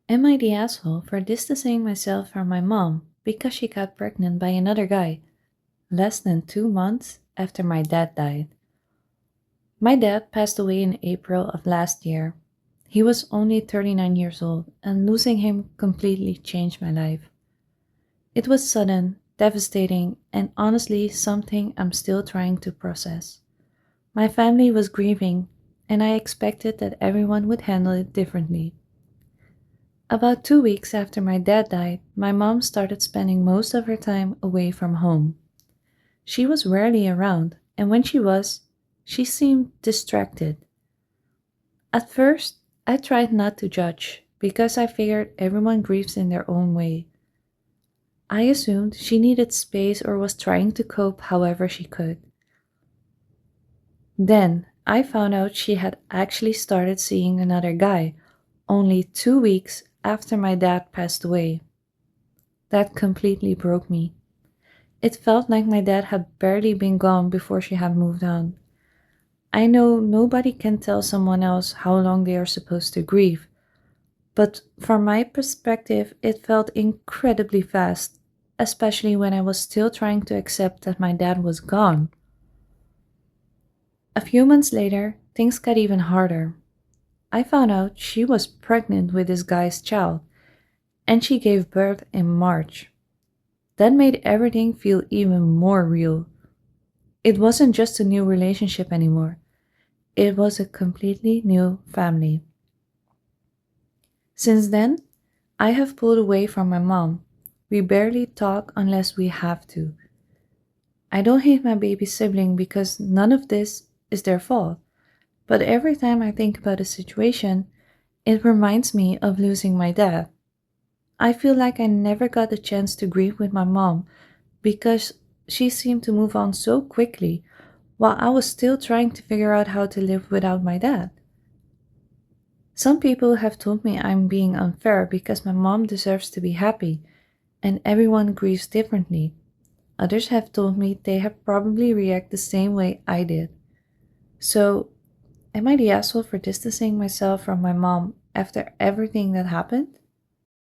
Am I the asshole for distancing myself from my mom because she got pregnant by another guy less than 2 months after my dad died? My dad passed away in April of last year. He was only 39 years old, and losing him completely changed my life. It was sudden, devastating, and honestly something I'm still trying to process. My family was grieving, and I expected that everyone would handle it differently. About 2 weeks after my dad died, my mom started spending most of her time away from home. She was rarely around, and when she was, she seemed distracted. At first, I tried not to judge because I figured everyone grieves in their own way. I assumed she needed space or was trying to cope however she could. Then, I found out she had actually started seeing another guy only 2 weeks after my dad passed away. That completely broke me. It felt like my dad had barely been gone before she had moved on. I know nobody can tell someone else how long they are supposed to grieve, but from my perspective, it felt incredibly fast, especially when I was still trying to accept that my dad was gone. A few months later, things got even harder. I found out she was pregnant with this guy's child, and she gave birth in March. That made everything feel even more real. It wasn't just a new relationship anymore, it was a completely new family. Since then, I have pulled away from my mom. We barely talk unless we have to. I don't hate my baby sibling because none of this is their fault, but every time I think about the situation, it reminds me of losing my dad. I feel like I never got the chance to grieve with my mom because she seemed to move on so quickly while I was still trying to figure out how to live without my dad. Some people have told me I'm being unfair because my mom deserves to be happy and everyone grieves differently. Others have told me they have probably react the same way I did. So, am I the asshole for distancing myself from my mom after everything that happened?